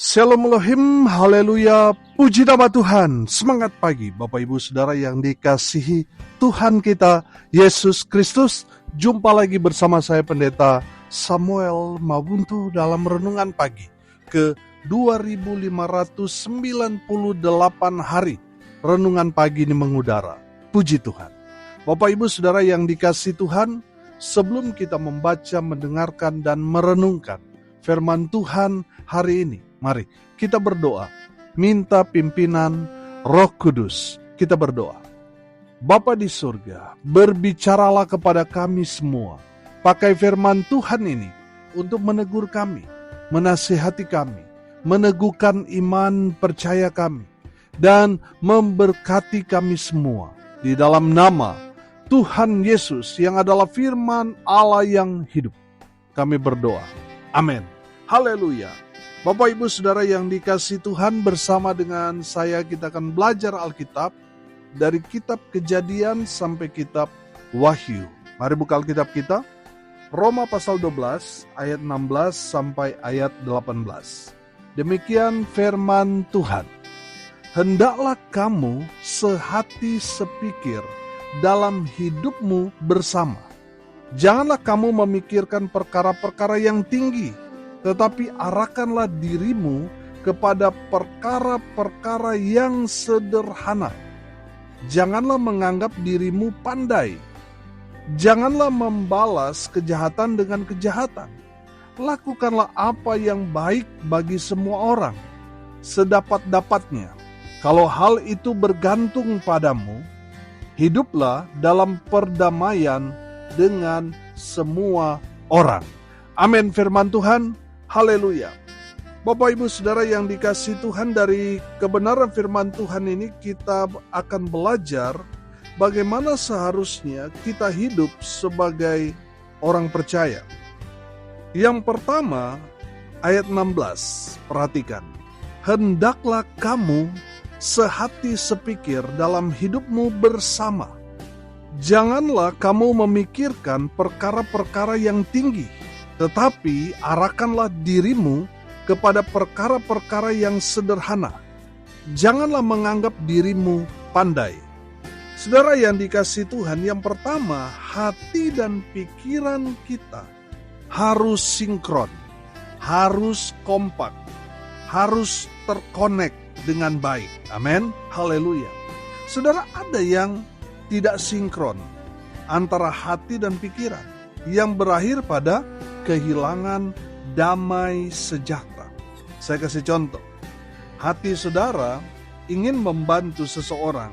Shalom Elohim, haleluya, puji nama Tuhan. Semangat pagi Bapak Ibu Saudara yang dikasihi Tuhan kita Yesus Kristus. Jumpa lagi bersama saya Pendeta Samuel Mabuntu dalam Renungan Pagi ke 2598 hari Renungan Pagi ini mengudara. Puji Tuhan. Bapak Ibu Saudara yang dikasihi Tuhan, sebelum kita membaca, mendengarkan, dan merenungkan firman Tuhan hari ini, mari kita berdoa, minta pimpinan Roh Kudus. Kita berdoa. Bapa di surga, berbicaralah kepada kami semua. Pakai firman Tuhan ini untuk menegur kami, menasihati kami, meneguhkan iman percaya kami, dan memberkati kami semua. Di dalam nama Tuhan Yesus yang adalah firman Allah yang hidup, kami berdoa. Amin. Haleluya. Bapak Ibu Saudara yang dikasihi Tuhan, bersama dengan saya kita akan belajar Alkitab dari kitab Kejadian sampai kitab Wahyu. Mari buka Alkitab kita. Roma pasal 12 ayat 16 sampai ayat 18. Demikian firman Tuhan. Hendaklah kamu sehati sepikir dalam hidupmu bersama. Janganlah kamu memikirkan perkara-perkara yang tinggi, tetapi arahkanlah dirimu kepada perkara-perkara yang sederhana. Janganlah menganggap dirimu pandai. Janganlah membalas kejahatan dengan kejahatan. Lakukanlah apa yang baik bagi semua orang, sedapat-dapatnya. Kalau hal itu bergantung padamu, hiduplah dalam perdamaian dengan semua orang. Amin firman Tuhan. Haleluya. Bapak Ibu Saudara yang dikasihi Tuhan, dari kebenaran firman Tuhan ini kita akan belajar bagaimana seharusnya kita hidup sebagai orang percaya. Yang pertama, ayat 16, perhatikan. Hendaklah kamu sehati sepikir dalam hidupmu bersama. Janganlah kamu memikirkan perkara-perkara yang tinggi, tetapi arahkanlah dirimu kepada perkara-perkara yang sederhana. Janganlah menganggap dirimu pandai. Saudara yang dikasihi Tuhan, yang pertama, hati dan pikiran kita harus sinkron, harus kompak, harus terkonek dengan baik. Amin. Haleluya. Saudara, ada yang tidak sinkron antara hati dan pikiran, yang berakhir pada kehilangan damai sejahtera. Saya kasih contoh. Hati saudara ingin membantu seseorang,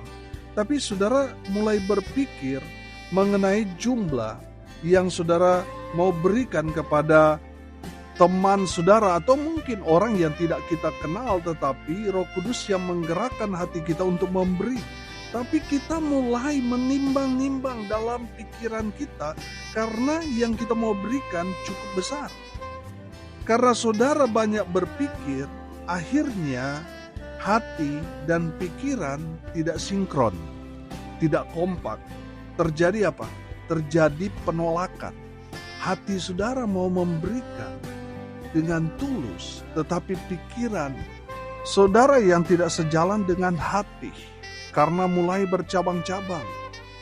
tapi saudara mulai berpikir mengenai jumlah yang saudara mau berikan kepada teman saudara, atau mungkin orang yang tidak kita kenal, tetapi Roh Kudus yang menggerakkan hati kita untuk memberi. Tapi kita mulai menimbang-nimbang dalam pikiran kita, karena yang kita mau berikan cukup besar. Karena saudara banyak berpikir, akhirnya hati dan pikiran tidak sinkron, tidak kompak. Terjadi apa? Terjadi penolakan. Hati saudara mau memberikan dengan tulus, tetapi pikiran saudara yang tidak sejalan dengan hati, karena mulai bercabang-cabang.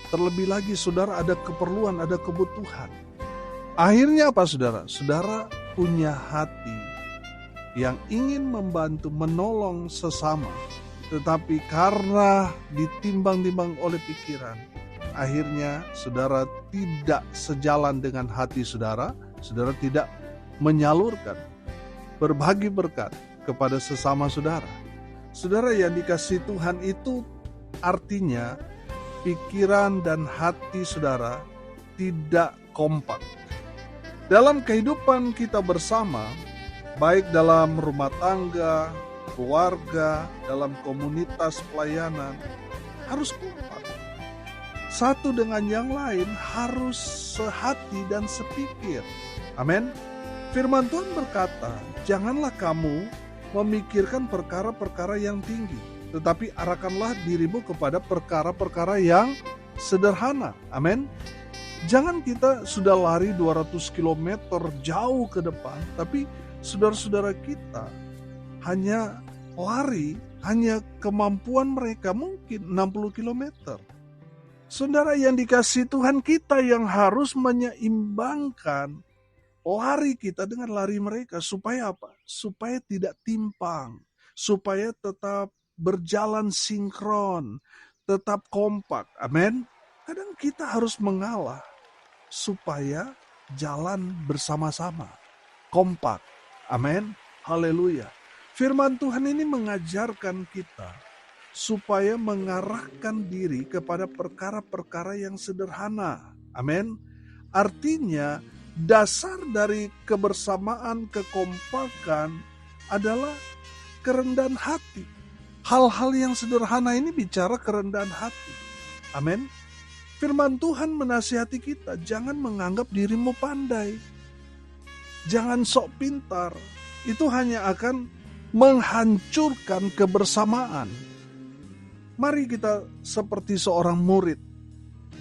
Terlebih lagi saudara ada keperluan, ada kebutuhan. Akhirnya apa saudara? Saudara punya hati yang ingin membantu, menolong sesama, tetapi karena ditimbang-timbang oleh pikiran, akhirnya saudara tidak sejalan dengan hati saudara. Saudara tidak menyalurkan, berbagi berkat kepada sesama saudara. Saudara yang dikasihi Tuhan, itu artinya pikiran dan hati saudara tidak kompak. Dalam kehidupan kita bersama, baik dalam rumah tangga, keluarga, dalam komunitas pelayanan, harus kompak. Satu dengan yang lain harus sehati dan sepikir. Amin. Firman Tuhan berkata, janganlah kamu memikirkan perkara-perkara yang tinggi, tetapi arahkanlah dirimu kepada perkara-perkara yang sederhana. Amin. Jangan kita sudah lari 200 km jauh ke depan, tapi saudara-saudara kita hanya lari, hanya kemampuan mereka mungkin 60 kilometer. Saudara yang dikasihi Tuhan, kita yang harus menyeimbangkan lari kita dengan lari mereka. Supaya apa? Supaya tidak timpang. Supaya tetap berjalan sinkron. Tetap kompak. Amin. Kadang kita harus mengalah. Supaya jalan bersama-sama. Kompak. Amin. Haleluya. Firman Tuhan ini mengajarkan kita supaya mengarahkan diri kepada perkara-perkara yang sederhana. Amin. Artinya, dasar dari kebersamaan, kekompakan adalah kerendahan hati. Hal-hal yang sederhana ini bicara kerendahan hati. Amin. Firman Tuhan menasihati kita, jangan menganggap dirimu pandai. Jangan sok pintar. Itu hanya akan menghancurkan kebersamaan. Mari kita seperti seorang murid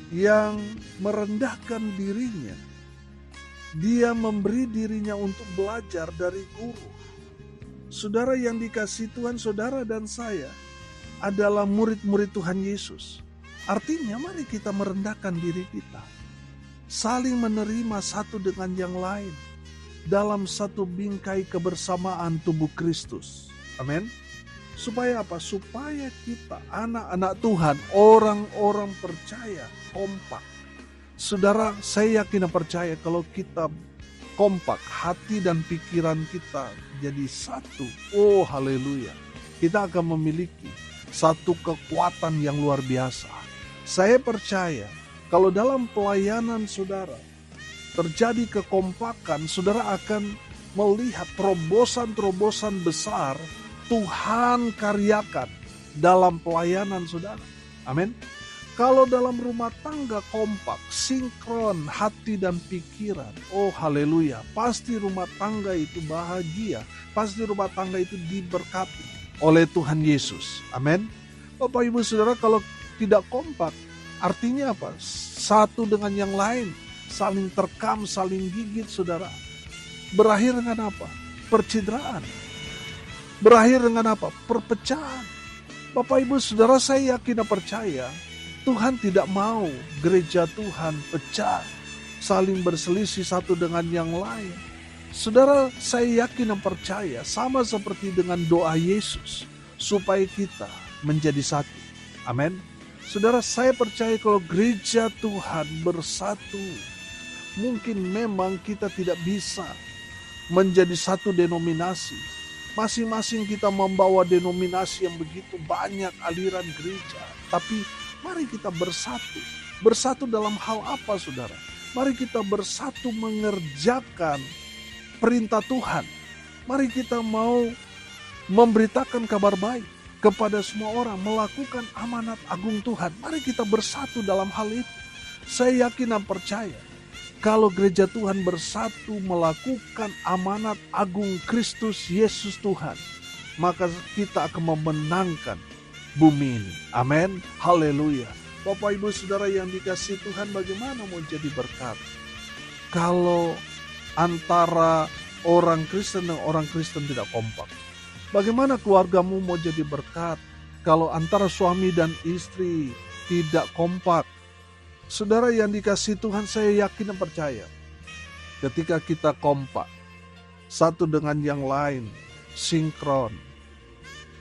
yang merendahkan dirinya. Dia memberi dirinya untuk belajar dari guru. Saudara yang dikasihi Tuhan, saudara dan saya adalah murid-murid Tuhan Yesus. Artinya mari kita merendahkan diri kita. Saling menerima satu dengan yang lain. Dalam satu bingkai kebersamaan tubuh Kristus. Amin. Supaya apa? Supaya kita anak-anak Tuhan, orang-orang percaya, kompak. Saudara, saya yakin dan percaya kalau kita kompak, hati dan pikiran kita jadi satu. Oh, haleluya. Kita akan memiliki satu kekuatan yang luar biasa. Saya percaya kalau dalam pelayanan saudara terjadi kekompakan, saudara akan melihat terobosan-terobosan besar Tuhan karyakan dalam pelayanan saudara. Amin. Kalau dalam rumah tangga kompak, sinkron hati dan pikiran, oh haleluya, pasti rumah tangga itu bahagia, pasti rumah tangga itu diberkati oleh Tuhan Yesus. Amin. Bapak Ibu Saudara, kalau tidak kompak, artinya apa? Satu dengan yang lain, saling terkam, saling gigit saudara. Berakhir dengan apa? Percidraan. Berakhir dengan apa? Perpecahan. Bapak Ibu Saudara, saya yakin dan percaya Tuhan tidak mau gereja Tuhan pecah, saling berselisih satu dengan yang lain. Saudara, saya yakin dan percaya sama seperti dengan doa Yesus supaya kita menjadi satu. Amin. Saudara, saya percaya kalau gereja Tuhan bersatu, mungkin memang kita tidak bisa menjadi satu denominasi. Masing-masing kita membawa denominasi yang begitu banyak aliran gereja. Tapi mari kita bersatu. Bersatu dalam hal apa saudara? Mari kita bersatu mengerjakan perintah Tuhan. Mari kita mau memberitakan kabar baik kepada semua orang. Melakukan amanat agung Tuhan. Mari kita bersatu dalam hal itu. Saya yakin dan percaya. Kalau gereja Tuhan bersatu melakukan amanat agung Kristus Yesus Tuhan, maka kita akan memenangkan bumi ini. Amin. Haleluya. Bapak Ibu Saudara yang dikasihi Tuhan, bagaimana mau jadi berkat? Kalau antara orang Kristen dan orang Kristen tidak kompak. Bagaimana keluargamu mau jadi berkat? Kalau antara suami dan istri tidak kompak. Saudara yang dikasihi Tuhan, saya yakin dan percaya ketika kita kompak satu dengan yang lain, sinkron,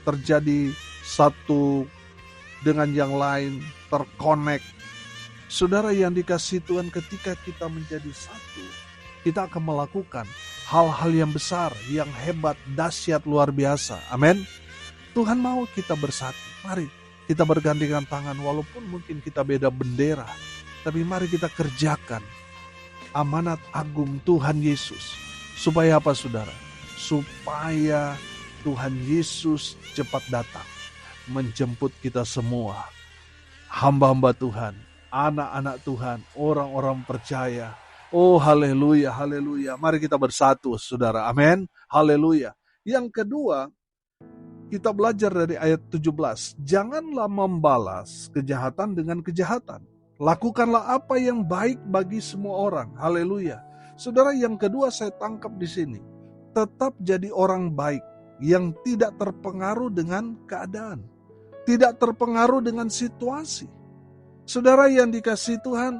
terjadi satu dengan yang lain, terkonek. Saudara yang dikasihi Tuhan, ketika kita menjadi satu, kita akan melakukan hal-hal yang besar, yang hebat, dahsyat, luar biasa. Amin. Tuhan mau kita bersatu. Mari kita bergandengan tangan walaupun mungkin kita beda bendera. Tapi mari kita kerjakan amanat agung Tuhan Yesus. Supaya apa saudara? Supaya Tuhan Yesus cepat datang. Menjemput kita semua. Hamba-hamba Tuhan. Anak-anak Tuhan. Orang-orang percaya. Oh haleluya, haleluya. Mari kita bersatu saudara. Amin. Haleluya. Yang kedua, kita belajar dari ayat 17. Janganlah membalas kejahatan dengan kejahatan. Lakukanlah apa yang baik bagi semua orang. Haleluya. Saudara, yang kedua saya tangkap di sini. Tetap jadi orang baik. yang tidak terpengaruh dengan keadaan, tidak terpengaruh dengan situasi. Saudara yang dikasihi Tuhan,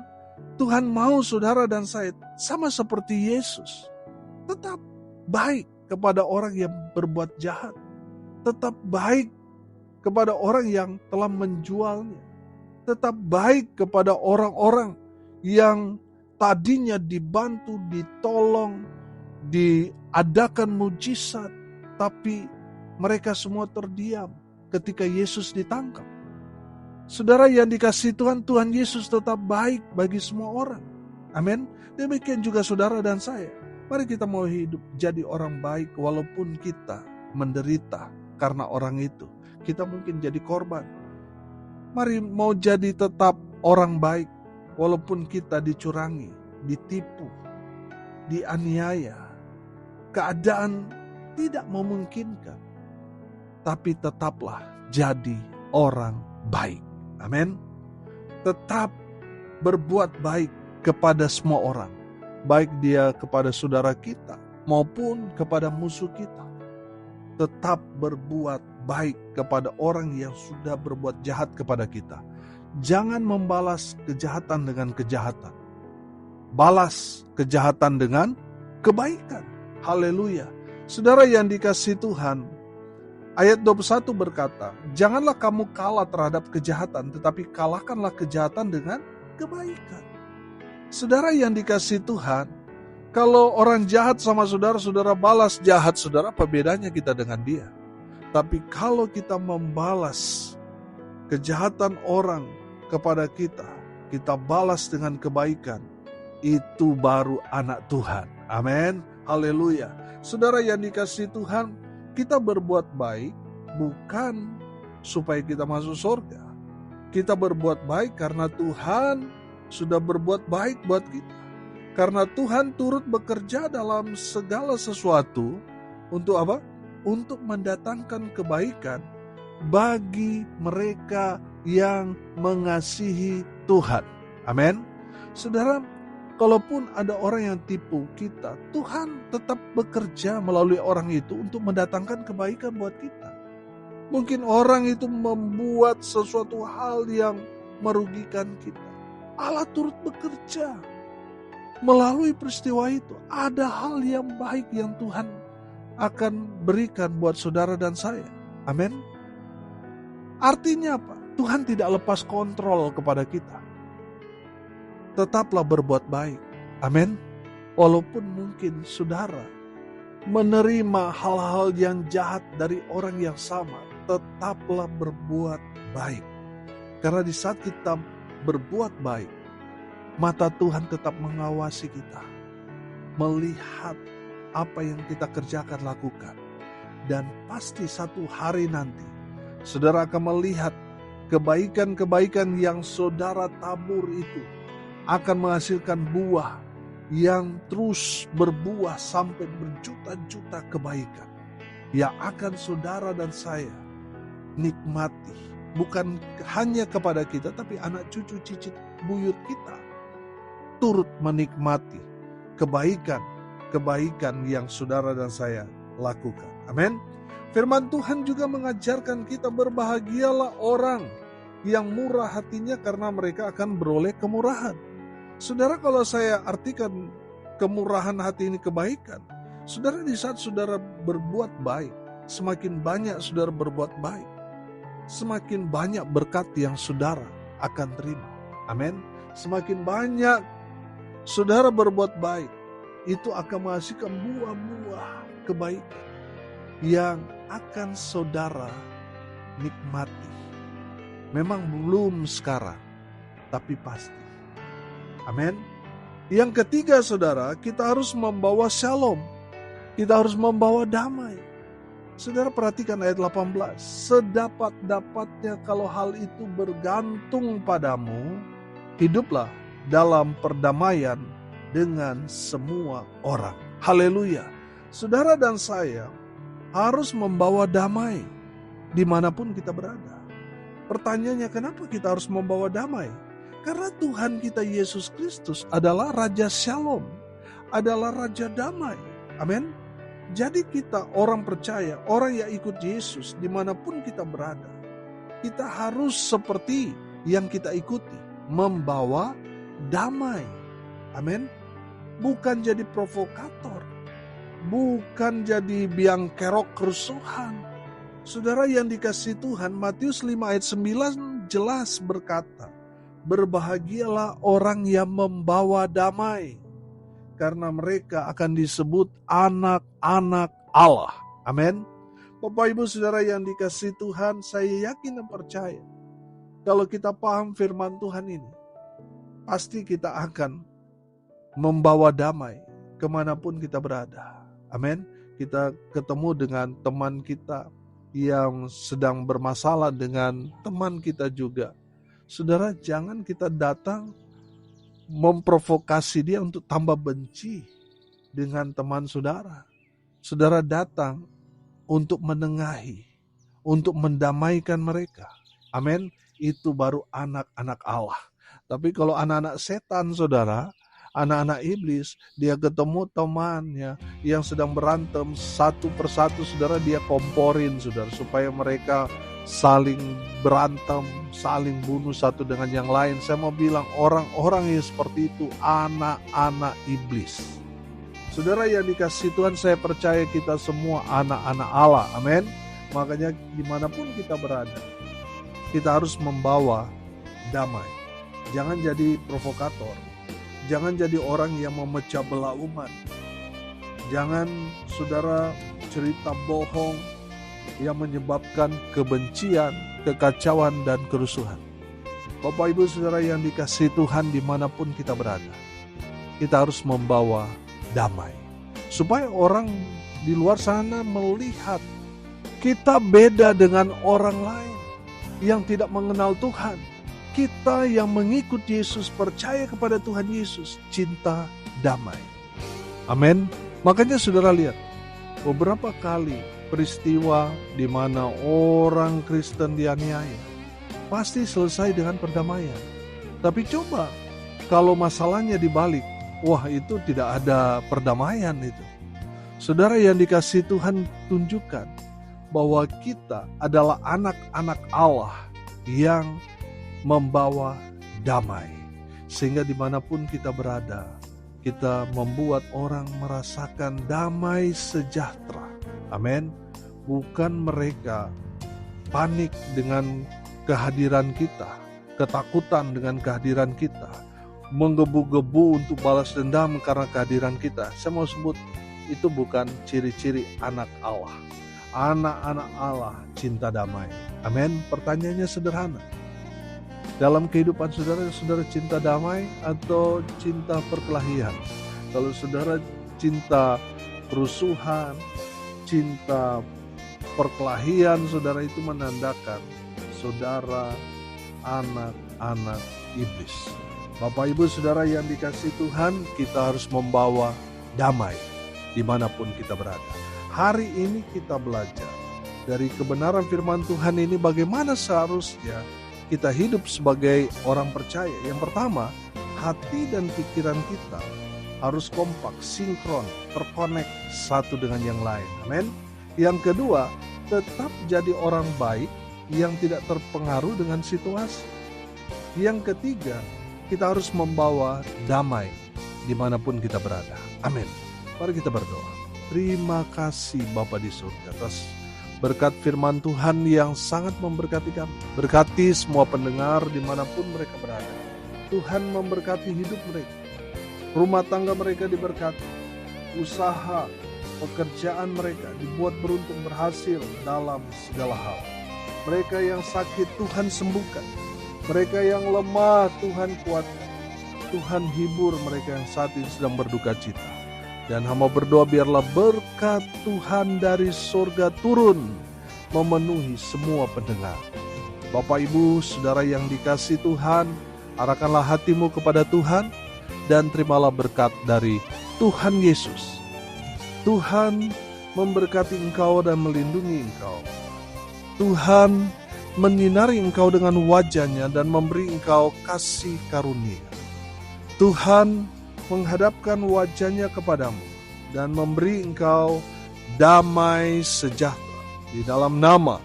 Tuhan mau saudara dan saya sama seperti Yesus, tetap baik kepada orang yang berbuat jahat, tetap baik kepada orang yang telah menjualnya, tetap baik kepada orang-orang yang tadinya dibantu, ditolong, diadakan mujizat, tapi mereka semua terdiam ketika Yesus ditangkap. Saudara yang dikasihi Tuhan, Tuhan Yesus tetap baik bagi semua orang. Amin. Demikian juga saudara dan saya. Mari kita mau hidup jadi orang baik walaupun kita menderita karena orang itu. Kita mungkin jadi korban. Mari mau jadi tetap orang baik walaupun kita dicurangi, ditipu, dianiaya. Keadaan tidak memungkinkan. Tapi tetaplah jadi orang baik. Amin. Tetap berbuat baik kepada semua orang. Baik dia kepada saudara kita maupun kepada musuh kita. Tetap berbuat baik kepada orang yang sudah berbuat jahat kepada kita. Jangan membalas kejahatan dengan kejahatan. Balas kejahatan dengan kebaikan. Haleluya. Saudara yang dikasihi Tuhan, ayat 21 berkata, janganlah kamu kalah terhadap kejahatan, tetapi kalahkanlah kejahatan dengan kebaikan. Saudara yang dikasihi Tuhan, kalau orang jahat sama saudara, saudara balas jahat saudara, apa bedanya kita dengan dia? Tapi kalau kita membalas kejahatan orang kepada kita, kita balas dengan kebaikan, itu baru anak Tuhan. Amin. Haleluya. Saudara yang dikasihi Tuhan, kita berbuat baik bukan supaya kita masuk surga. Kita berbuat baik karena Tuhan sudah berbuat baik buat kita. Karena Tuhan turut bekerja dalam segala sesuatu untuk apa? Untuk mendatangkan kebaikan bagi mereka yang mengasihi Tuhan. Amin. Saudara, kalaupun ada orang yang tipu kita, Tuhan tetap bekerja melalui orang itu untuk mendatangkan kebaikan buat kita. Mungkin orang itu membuat sesuatu hal yang merugikan kita. Allah turut bekerja melalui peristiwa itu. Ada hal yang baik yang Tuhan akan berikan buat saudara dan saya. Amin. Artinya apa? Tuhan tidak lepas kontrol kepada kita. Tetaplah berbuat baik. Amin. Walaupun mungkin saudara menerima hal-hal yang jahat dari orang yang sama, tetaplah berbuat baik. Karena di saat kita berbuat baik, mata Tuhan tetap mengawasi kita, melihat apa yang kita kerjakan, lakukan. Dan pasti satu hari nanti, saudara akan melihat kebaikan-kebaikan yang saudara tabur itu akan menghasilkan buah yang terus berbuah sampai berjuta-juta kebaikan yang akan saudara dan saya nikmati. Bukan hanya kepada kita, tapi anak cucu cicit buyut kita turut menikmati kebaikan yang saudara dan saya lakukan. Amin. Firman Tuhan juga mengajarkan kita, berbahagialah orang yang murah hatinya karena mereka akan beroleh kemurahan. Saudara, kalau saya artikan kemurahan hati ini kebaikan, saudara, di saat saudara berbuat baik, semakin banyak saudara berbuat baik, semakin banyak berkat yang saudara akan terima. Amin. Semakin banyak saudara berbuat baik, itu akan menghasilkan buah-buah kebaikan yang akan saudara nikmati. Memang belum sekarang, tapi pasti. Amin. Yang ketiga saudara, kita harus membawa shalom. Kita harus membawa damai. Saudara perhatikan ayat 18. Sedapat-dapatnya kalau hal itu bergantung padamu, hiduplah dalam perdamaian dengan semua orang. Haleluya. Saudara dan saya harus membawa damai dimanapun kita berada. Pertanyaannya, kenapa kita harus membawa damai? Karena Tuhan kita Yesus Kristus adalah Raja Shalom, adalah Raja Damai. Amin. Jadi kita orang percaya, orang yang ikut Yesus dimanapun kita berada, kita harus seperti yang kita ikuti, membawa damai. Amin. Bukan jadi provokator, bukan jadi biang kerok kerusuhan. Saudara yang dikasihi Tuhan, Matius 5 ayat 9 jelas berkata, berbahagialah orang yang membawa damai, karena mereka akan disebut anak-anak Allah. Amin. Bapak Ibu Saudara yang dikasihi Tuhan, saya yakin dan percaya, kalau kita paham firman Tuhan ini, pasti kita akan membawa damai kemanapun kita berada. Amin. Kita ketemu dengan teman kita yang sedang bermasalah dengan teman kita juga. Saudara, jangan kita datang memprovokasi dia untuk tambah benci dengan teman saudara. Saudara datang untuk menengahi, untuk mendamaikan mereka. Amin. Itu baru anak-anak Allah. Tapi kalau anak-anak setan, saudara, anak-anak iblis, dia ketemu temannya yang sedang berantem, satu persatu, saudara, dia komporin, saudara, supaya mereka saling berantem, saling bunuh satu dengan yang lain. Saya mau bilang, orang-orang yang seperti itu anak-anak iblis. Saudara yang dikasihi Tuhan, saya percaya kita semua anak-anak Allah. Amin. Makanya dimanapun kita berada, kita harus membawa damai. Jangan jadi provokator. Jangan jadi orang yang memecah belah umat. Jangan, saudara, cerita bohong yang menyebabkan kebencian, kekacauan, dan kerusuhan. Bapak Ibu Saudara yang dikasihi Tuhan dimanapun kita berada, kita harus membawa damai. Supaya orang di luar sana melihat kita beda dengan orang lain yang tidak mengenal Tuhan. Kita yang mengikut Yesus, percaya kepada Tuhan Yesus, cinta damai. Amin. Makanya saudara lihat, beberapa kali peristiwa di mana orang Kristen dianiaya, pasti selesai dengan perdamaian. Tapi coba, kalau masalahnya dibalik, wah itu tidak ada perdamaian itu. Saudara yang dikasihi Tuhan, tunjukkan bahwa kita adalah anak-anak Allah yang membawa damai. Sehingga dimanapun kita berada, kita membuat orang merasakan damai sejahtera. Amin. Bukan mereka panik dengan kehadiran kita, ketakutan dengan kehadiran kita, menggebu-gebu untuk balas dendam karena kehadiran kita. Saya mau sebut, itu bukan ciri-ciri anak Allah. Anak-anak Allah cinta damai. Amin. Pertanyaannya sederhana. Dalam kehidupan saudara, saudara cinta damai atau cinta perkelahian? Kalau saudara cinta kerusuhan, cinta perkelahian, saudara, itu menandakan saudara anak-anak iblis. Bapak Ibu Saudara yang dikasihi Tuhan, kita harus membawa damai dimanapun kita berada. Hari ini kita belajar dari kebenaran firman Tuhan ini, bagaimana seharusnya kita hidup sebagai orang percaya. Yang pertama, hati dan pikiran kita harus kompak, sinkron, terkonek satu dengan yang lain. Amin. Yang kedua, tetap jadi orang baik yang tidak terpengaruh dengan situasi. Yang ketiga, kita harus membawa damai dimanapun kita berada. Amin. Mari kita berdoa. Terima kasih Bapa di surga atas berkat firman Tuhan yang sangat memberkati kami. Berkati semua pendengar dimanapun mereka berada. Tuhan memberkati hidup mereka. Rumah tangga mereka diberkati. Usaha, pekerjaan mereka dibuat beruntung, berhasil dalam segala hal. Mereka yang sakit Tuhan sembuhkan. Mereka yang lemah Tuhan kuatkan. Tuhan hibur mereka yang saat ini sedang berduka cita. Dan hamba berdoa biarlah berkat Tuhan dari surga turun memenuhi semua pendengar. Bapak Ibu Saudara yang dikasihi Tuhan, arahkanlah hatimu kepada Tuhan dan terimalah berkat dari Tuhan Yesus. Tuhan memberkati engkau dan melindungi engkau. Tuhan menyinari engkau dengan wajah-Nya dan memberi engkau kasih karunia. Tuhan menghadapkan wajah-Nya kepadamu dan memberi engkau damai sejahtera di dalam nama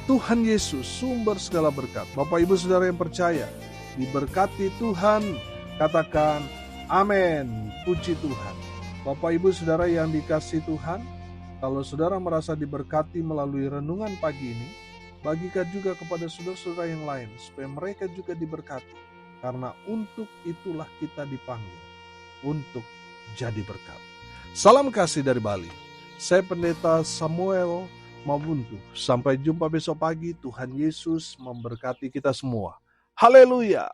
Tuhan Yesus, sumber segala berkat. Bapak Ibu Saudara yang percaya, diberkati Tuhan, katakan amin, puji Tuhan. Bapak Ibu Saudara yang dikasihi Tuhan, kalau saudara merasa diberkati melalui renungan pagi ini, bagikan juga kepada saudara-saudara yang lain, supaya mereka juga diberkati. Karena untuk itulah kita dipanggil, untuk jadi berkat. Salam kasih dari Bali. Saya Pendeta Samuel Mabuntu. Sampai jumpa besok pagi. Tuhan Yesus memberkati kita semua. Haleluya.